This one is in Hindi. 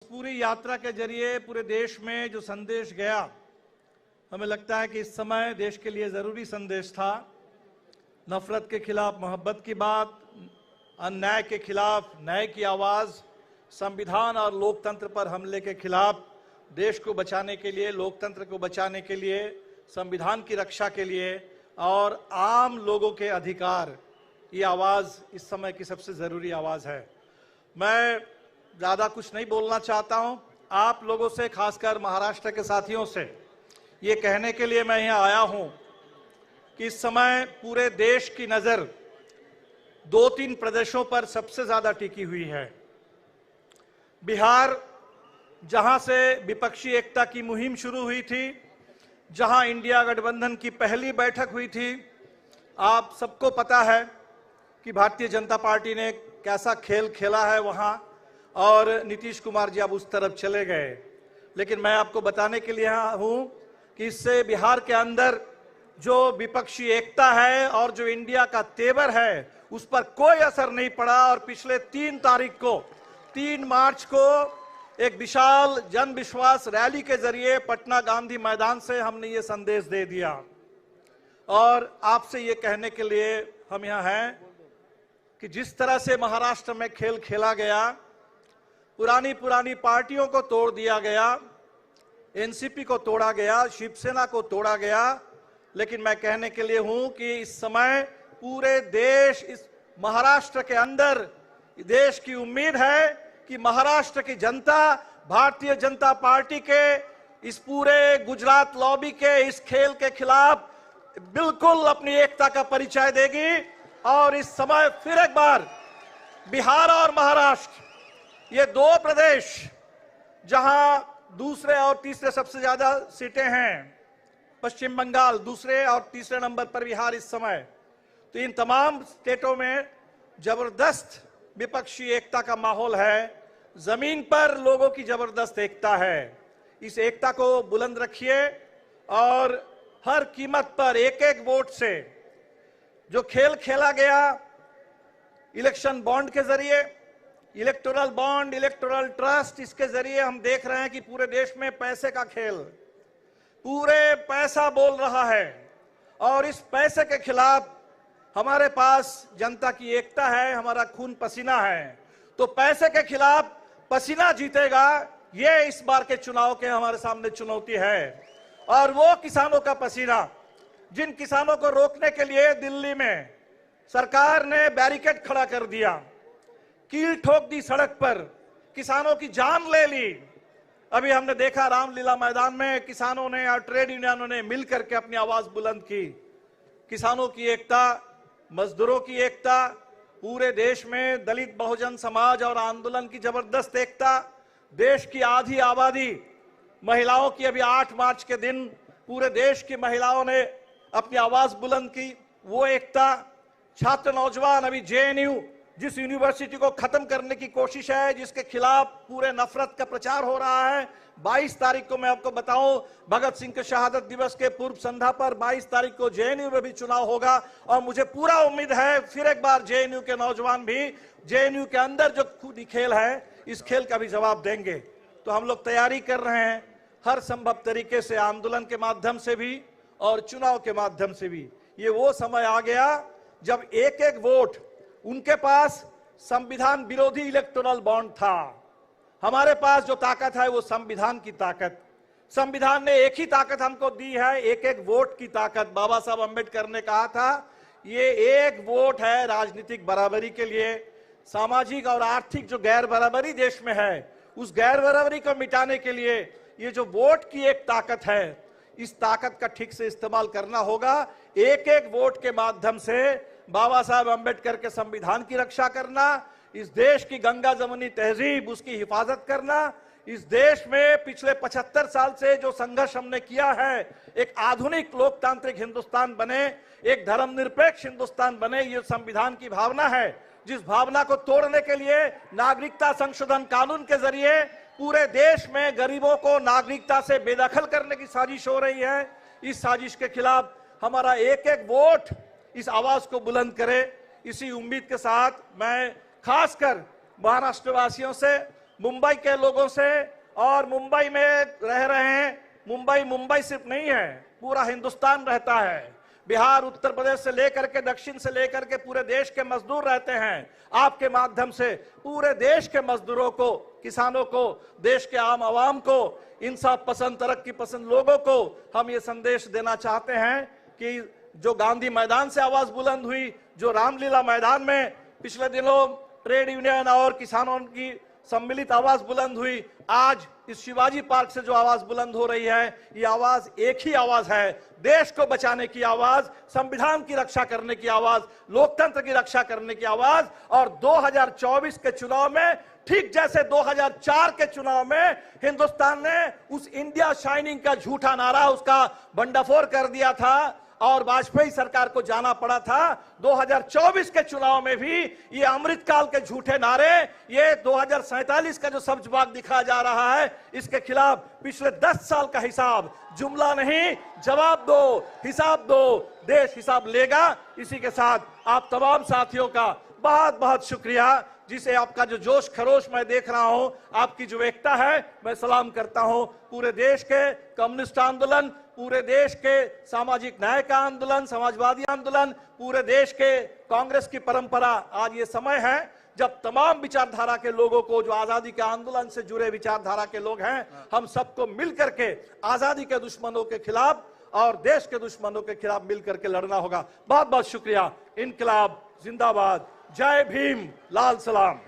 पूरी यात्रा के जरिए पूरे देश में जो संदेश गया, हमें लगता है कि इस समय देश के लिए ज़रूरी संदेश था। नफरत के खिलाफ मोहब्बत की बात, अन्याय के खिलाफ न्याय की आवाज़, संविधान और लोकतंत्र पर हमले के खिलाफ देश को बचाने के लिए, लोकतंत्र को बचाने के लिए, संविधान की रक्षा के लिए और आम लोगों के अधिकार, ये आवाज़ इस समय की सबसे ज़रूरी आवाज़ है। मैं ज़्यादा कुछ नहीं बोलना चाहता हूँ। आप लोगों से, खासकर महाराष्ट्र के साथियों से ये कहने के लिए मैं यहाँ आया हूँ कि इस समय पूरे देश की नज़र 2-3 प्रदेशों पर सबसे ज़्यादा टिकी हुई है। बिहार, जहाँ से विपक्षी एकता की मुहिम शुरू हुई थी, जहाँ इंडिया गठबंधन की पहली बैठक हुई थी, आप सबको पता है कि भारतीय जनता पार्टी ने कैसा खेल खेला है वहाँ, और नीतीश कुमार जी अब उस तरफ चले गए। लेकिन मैं आपको बताने के लिए यहाँ हूँ कि इससे बिहार के अंदर जो विपक्षी एकता है और जो इंडिया का तेवर है, उस पर कोई असर नहीं पड़ा। और पिछले 3 मार्च को एक विशाल जन विश्वास रैली के जरिए पटना गांधी मैदान से हमने ये संदेश दे दिया। और आपसे ये कहने के लिए हम यहाँ हैं कि जिस तरह से महाराष्ट्र में खेल खेला गया, पुरानी पार्टियों को तोड़ दिया गया, एनसीपी को तोड़ा गया, शिवसेना को तोड़ा गया, लेकिन मैं कहने के लिए हूं कि इस समय पूरे देश, इस महाराष्ट्र के अंदर देश की उम्मीद है कि महाराष्ट्र की जनता भारतीय जनता पार्टी के इस पूरे गुजरात लॉबी के इस खेल के खिलाफ बिल्कुल अपनी एकता का परिचय देगी। और इस समय फिर एक बार बिहार और महाराष्ट्र, ये 2 प्रदेश जहां दूसरे और तीसरे सबसे ज्यादा सीटें हैं, पश्चिम बंगाल दूसरे और तीसरे नंबर पर बिहार इस समय, तो इन तमाम स्टेटों में जबरदस्त विपक्षी एकता का माहौल है। जमीन पर लोगों की जबरदस्त एकता है। इस एकता को बुलंद रखिए और हर कीमत पर एक वोट से जो खेल खेला गया, इलेक्शन बॉन्ड के जरिए, इलेक्टोरल बॉन्ड, इलेक्टोरल ट्रस्ट, इसके जरिए हम देख रहे हैं कि पूरे देश में पैसे का खेल, पूरे पैसा बोल रहा है। और इस पैसे के खिलाफ हमारे पास जनता की एकता है, हमारा खून पसीना है। तो पैसे के खिलाफ पसीना जीतेगा, ये इस बार के चुनाव के हमारे सामने चुनौती है। और वो किसानों का पसीना, जिन किसानों को रोकने के लिए दिल्ली में सरकार ने बैरिकेड खड़ा कर दिया, कील ठोक दी सड़क पर, किसानों की जान ले ली। अभी हमने देखा रामलीला मैदान में किसानों ने और ट्रेड यूनियनों ने मिलकर के अपनी आवाज बुलंद की। किसानों की एकता, मजदूरों की एकता, पूरे देश में दलित बहुजन समाज और आंदोलन की जबरदस्त एकता, देश की आधी आबादी, महिलाओं की, अभी 8 मार्च के दिन पूरे देश की महिलाओं ने अपनी आवाज बुलंद की, वो एकता, छात्र नौजवान, अभी जेएनयू जिस यूनिवर्सिटी को खत्म करने की कोशिश है, जिसके खिलाफ पूरे नफरत का प्रचार हो रहा है। 22 तारीख को मैं आपको बताऊं, भगत सिंह के शहादत दिवस के पूर्व संध्या पर 22 तारीख को जेएनयू में भी चुनाव होगा। और मुझे पूरा उम्मीद है फिर एक बार जेएनयू के नौजवान भी जेएनयू के अंदर जो खुदी खेल है, इस खेल का भी जवाब देंगे। तो हम लोग तैयारी कर रहे हैं हर संभव तरीके से, आंदोलन के माध्यम से भी और चुनाव के माध्यम से भी। ये वो समय आ गया जब एक वोट, उनके पास संविधान विरोधी इलेक्टोरल बॉन्ड था, हमारे पास जो ताकत है वो संविधान की ताकत। संविधान ने एक ही ताकत हमको दी है, एक वोट की ताकत। बाबा साहब अंबेडकर ने कहा था, ये एक वोट है राजनीतिक बराबरी के लिए। सामाजिक और आर्थिक जो गैर बराबरी देश में है, उस गैर बराबरी को मिटाने के लिए ये जो वोट की एक ताकत है, इस ताकत का ठीक से इस्तेमाल करना होगा। एक वोट के माध्यम से बाबा साहब अंबेडकर के संविधान की रक्षा करना, इस देश की गंगा जमुनी तहजीब, उसकी हिफाजत करना, इस देश में पिछले 75 साल से जो संघर्ष हमने किया है, एक आधुनिक लोकतांत्रिक हिंदुस्तान बने, एक धर्मनिरपेक्ष हिंदुस्तान बने, ये संविधान की भावना है। जिस भावना को तोड़ने के लिए नागरिकता संशोधन कानून के जरिए पूरे देश में गरीबों को नागरिकता से बेदखल करने की साजिश हो रही है, इस साजिश के खिलाफ हमारा एक वोट इस आवाज को बुलंद करे। इसी उम्मीद के साथ मैं खासकर महाराष्ट्र वासियों से मुंबई के लोगों से, और मुंबई में रह रहे हैं। मुंबई सिर्फ नहीं है, पूरा हिंदुस्तान रहता है। बिहार, उत्तर प्रदेश से लेकर के दक्षिण से लेकर के पूरे देश के मजदूर रहते हैं। आपके माध्यम से पूरे देश के मजदूरों को, किसानों को, देश के आम आवाम को, इंसाफ पसंद, तरक्की पसंद लोगों को हम ये संदेश देना चाहते हैं कि जो गांधी मैदान से आवाज बुलंद हुई, जो रामलीला मैदान में पिछले दिनों ट्रेड यूनियन और किसानों की सम्मिलित आवाज बुलंद हुई, आज इस शिवाजी पार्क से जो आवाज बुलंद हो रही है, ये आवाज एक ही आवाज है, देश को बचाने की आवाज, संविधान की रक्षा करने की आवाज, लोकतंत्र की रक्षा करने की आवाज। और 2024 के चुनाव में, ठीक जैसे 2004 के चुनाव में हिंदुस्तान ने उस इंडिया शाइनिंग का झूठा नारा, उसका भंडाफोड़ कर दिया था और वाजपेयी सरकार को जाना पड़ा था, 2024 के चुनाव में भी ये अमृतकाल के झूठे नारे, ये 2047 का जो सब्जबाग दिखाया जा रहा है, इसके खिलाफ पिछले 10 साल का हिसाब, जुमला नहीं, जवाब दो, हिसाब दो, देश हिसाब लेगा। इसी के साथ आप तमाम साथियों का बहुत बहुत शुक्रिया, जिसे आपका जो जोश खरोश मैं देख रहा हूं, आपकी जो एकता है, मैं सलाम करता हूं। पूरे देश के कम्युनिस्ट आंदोलन, पूरे देश के सामाजिक न्याय का आंदोलन, समाजवादी आंदोलन, पूरे देश के कांग्रेस की परंपरा, आज ये समय है जब तमाम विचारधारा के लोगों को, जो आजादी के आंदोलन से जुड़े विचारधारा के लोग हैं, हम सबको मिलकर के आजादी के दुश्मनों के खिलाफ और देश के दुश्मनों के खिलाफ मिलकर के लड़ना होगा। बहुत बहुत शुक्रिया। इनकलाब जिंदाबाद, जय भीम, लाल सलाम।